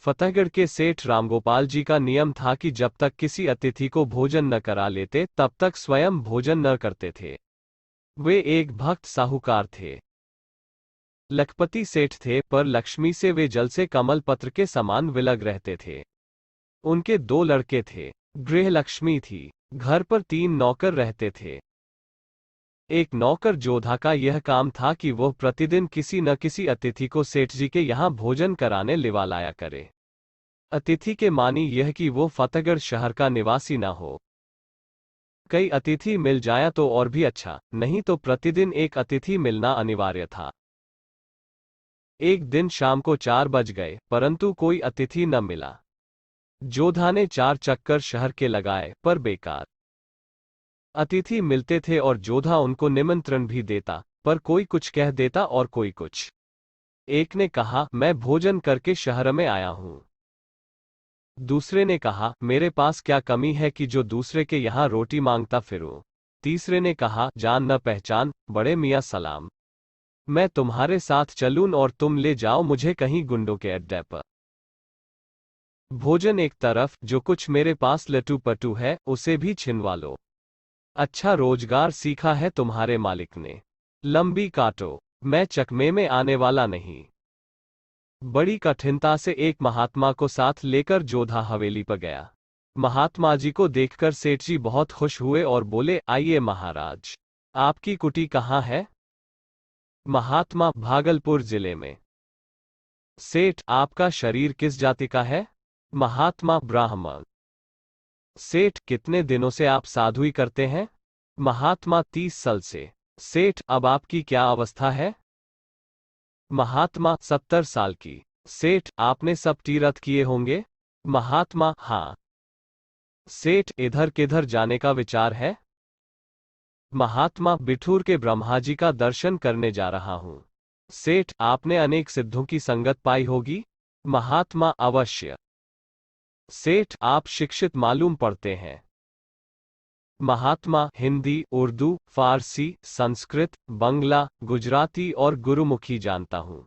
फतेहगढ़ के सेठ रामगोपाल जी का नियम था कि जब तक किसी अतिथि को भोजन न करा लेते तब तक स्वयं भोजन न करते थे। वे एक भक्त साहूकार थे। लखपति सेठ थे, पर लक्ष्मी से वे जल से कमल पत्र के समान विलग रहते थे। उनके 2 लड़के थे। गृह लक्ष्मी थी। घर पर 3 नौकर रहते थे। एक नौकर जोधा का यह काम था कि वह प्रतिदिन किसी न किसी अतिथि को सेठ जी के यहाँ भोजन कराने लिवा लाया करे। अतिथि के मानी यह कि वो फतेहगढ़ शहर का निवासी न हो। कई अतिथि मिल जाया तो और भी अच्छा, नहीं तो प्रतिदिन एक अतिथि मिलना अनिवार्य था। एक दिन शाम को 4 बज गए, परंतु कोई अतिथि न मिला। जोधा ने 4 चक्कर शहर के लगाए, पर बेकार। अतिथि मिलते थे और जोधा उनको निमंत्रण भी देता, पर कोई कुछ कह देता और कोई कुछ। एक ने कहा, मैं भोजन करके शहर में आया हूं। दूसरे ने कहा, मेरे पास क्या कमी है कि जो दूसरे के यहाँ रोटी मांगता फिरूं। तीसरे ने कहा, जान न पहचान, बड़े मियाँ सलाम। मैं तुम्हारे साथ चलूं और तुम ले जाओ मुझे कहीं गुंडों के अड्डे पर। भोजन एक तरफ, जो कुछ मेरे पास लटू पटू है उसे भी छिनवा लो। अच्छा रोजगार सीखा है तुम्हारे मालिक ने। लंबी काटो, मैं चकमे में आने वाला नहीं। बड़ी कठिनता से एक महात्मा को साथ लेकर जोधा हवेली पर गया। महात्मा जी को देखकर सेठ जी बहुत खुश हुए और बोले, आइए महाराज, आपकी कुटी कहाँ है? महात्मा, भागलपुर जिले में। सेठ, आपका शरीर किस जाति का है? महात्मा, ब्राह्मण। सेठ, कितने दिनों से आप साधुई करते हैं? महात्मा, 30 साल से। सेठ, अब आपकी क्या अवस्था है? महात्मा, 70 साल की। सेठ, आपने सब तीर्थ किए होंगे? महात्मा, हाँ। सेठ, इधर किधर जाने का विचार है? महात्मा, बिठूर के ब्रह्माजी का दर्शन करने जा रहा हूं। सेठ, आपने अनेक सिद्धों की संगत पाई होगी? महात्मा, अवश्य। सेठ, आप शिक्षित मालूम पड़ते हैं। महात्मा, हिंदी, उर्दू, फारसी, संस्कृत, बंगला, गुजराती और गुरुमुखी जानता हूं।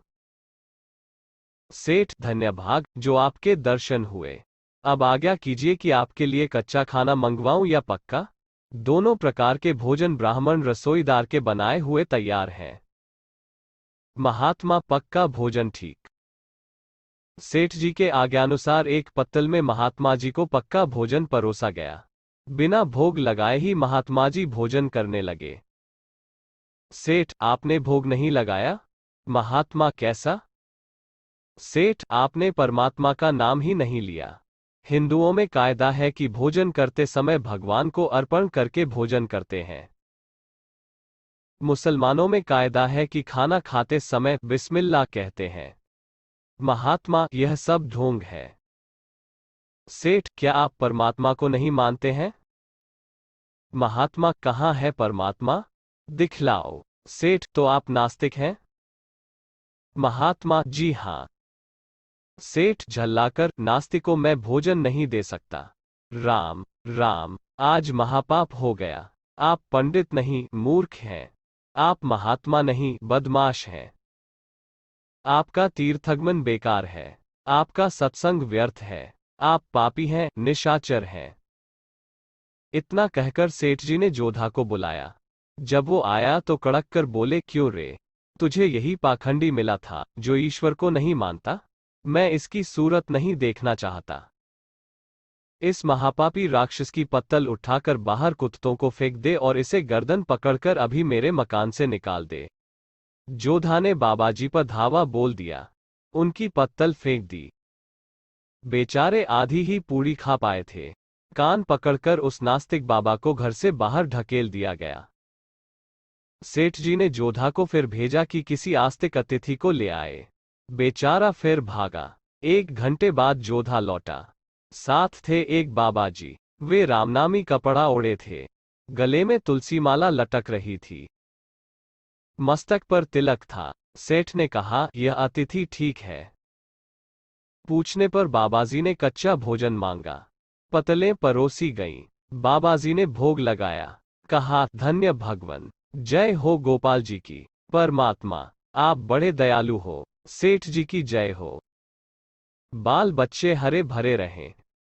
सेठ, धन्य भाग जो आपके दर्शन हुए। अब आज्ञा कीजिए कि आपके लिए कच्चा खाना मंगवाऊं या पक्का? दोनों प्रकार के भोजन ब्राह्मण रसोईदार के बनाए हुए तैयार हैं। महात्मा, पक्का भोजन ठीक। सेठ जी के आज्ञानुसार एक पत्तल में महात्मा जी को पक्का भोजन परोसा गया। बिना भोग लगाए ही महात्मा जी भोजन करने लगे। सेठ, आपने भोग नहीं लगाया? महात्मा, कैसा? सेठ, आपने परमात्मा का नाम ही नहीं लिया। हिंदुओं में कायदा है कि भोजन करते समय भगवान को अर्पण करके भोजन करते हैं। मुसलमानों में कायदा है कि खाना खाते समय बिस्मिल्लाह कहते हैं। महात्मा, यह सब ढोंग है। सेठ, क्या आप परमात्मा को नहीं मानते हैं? महात्मा, कहाँ है परमात्मा? दिखलाओ। सेठ, तो आप नास्तिक हैं? महात्मा, जी हां। सेठ झल्लाकर, नास्तिकों मैं भोजन नहीं दे सकता। राम राम, आज महापाप हो गया। आप पंडित नहीं, मूर्ख हैं। आप महात्मा नहीं, बदमाश हैं। आपका तीर्थगमन बेकार है। आपका सत्संग व्यर्थ है। आप पापी हैं, निशाचर हैं। इतना कहकर सेठ जी ने जोधा को बुलाया। जब वो आया तो कड़क कर बोले, क्यों रे, तुझे यही पाखंडी मिला था जो ईश्वर को नहीं मानता? मैं इसकी सूरत नहीं देखना चाहता। इस महापापी राक्षस की पत्तल उठाकर बाहर कुत्तों को फेंक दे और इसे गर्दन पकड़कर अभी मेरे मकान से निकाल दे। जोधा ने बाबाजी पर धावा बोल दिया। उनकी पत्तल फेंक दी। बेचारे आधी ही पूरी खा पाए थे। कान पकड़कर उस नास्तिक बाबा को घर से बाहर ढकेल दिया गया। सेठ जी ने जोधा को फिर भेजा कि किसी आस्तिक अतिथि को ले आए। बेचारा फिर भागा। 1 घंटे बाद जोधा लौटा। साथ थे एक बाबाजी। वे रामनामी कपड़ा ओढ़े थे। गले में तुलसी माला लटक रही थी। मस्तक पर तिलक था। सेठ ने कहा, यह अतिथि ठीक है? पूछने पर बाबाजी ने कच्चा भोजन मांगा। पतलें परोसी गईं। बाबाजी ने भोग लगाया। कहा, धन्य भगवान, जय हो गोपाल जी की। परमात्मा, आप बड़े दयालु हो। सेठ जी की जय हो। बाल बच्चे हरे भरे रहें।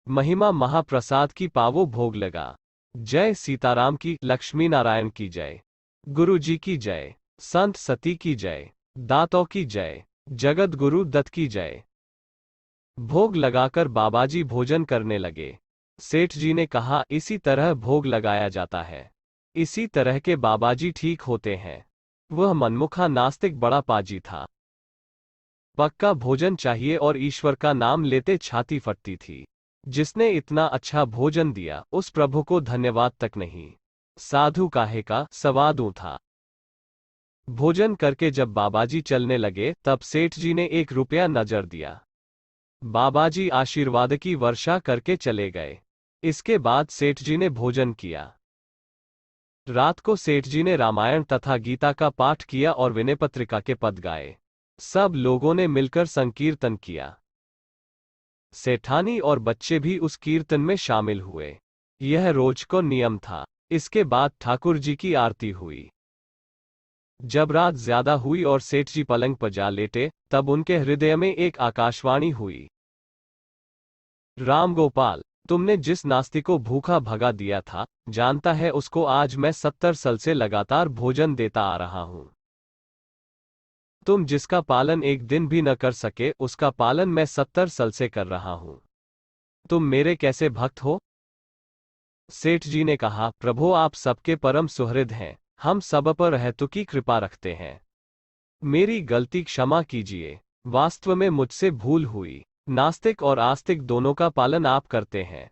महिमा महाप्रसाद की पावो भोग लगा। जय सीताराम की, लक्ष्मी नारायण की जय, गुरु जी की जय, संत सती की जय, दातों की जय, जगत गुरु दत्त की जय। भोग लगाकर बाबाजी भोजन करने लगे। सेठ जी ने कहा, इसी तरह भोग लगाया जाता है, इसी तरह के बाबाजी ठीक होते हैं। वह मनमुखा नास्तिक बड़ा पाजी था। पक्का भोजन चाहिए और ईश्वर का नाम लेते छाती फटती थी। जिसने इतना अच्छा भोजन दिया उस प्रभु को धन्यवाद तक नहीं। साधु काहे का, सवादू था। भोजन करके जब बाबाजी चलने लगे तब सेठ जी ने 1 रुपया नजर दिया। बाबाजी आशीर्वाद की वर्षा करके चले गए। इसके बाद सेठ जी ने भोजन किया। रात को सेठ जी ने रामायण तथा गीता का पाठ किया और विनय पत्रिका के पद गाए। सब लोगों ने मिलकर संकीर्तन किया। सेठानी और बच्चे भी उस कीर्तन में शामिल हुए। यह रोज को नियम था। इसके बाद ठाकुर जी की आरती हुई। जब रात ज्यादा हुई और सेठ जी पलंग पर जा लेटे तब उनके हृदय में एक आकाशवाणी हुई। राम गोपाल, तुमने जिस नास्तिक को भूखा भगा दिया था, जानता है उसको आज मैं 70 साल से लगातार भोजन देता आ रहा हूं। तुम जिसका पालन एक दिन भी न कर सके उसका पालन मैं 70 साल से कर रहा हूं। तुम मेरे कैसे भक्त हो? सेठ जी ने कहा, प्रभु आप सबके परम सुहृद हैं, हम सब पर हेतु की कृपा रखते हैं। मेरी गलती क्षमा कीजिए। वास्तव में मुझसे भूल हुई। नास्तिक और आस्तिक दोनों का पालन आप करते हैं।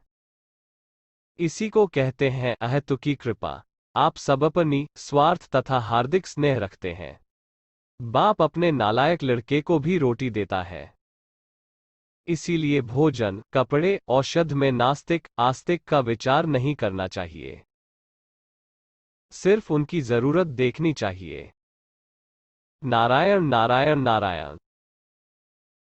इसी को कहते हैं अहेतु की कृपा। आप सब पर निस्वार्थ तथा हार्दिक स्नेह रखते हैं। बाप अपने नालायक लड़के को भी रोटी देता है। इसीलिए भोजन, कपड़े, औषध में नास्तिक आस्तिक का विचार नहीं करना चाहिए। सिर्फ उनकी जरूरत देखनी चाहिए। नारायण नारायण नारायण।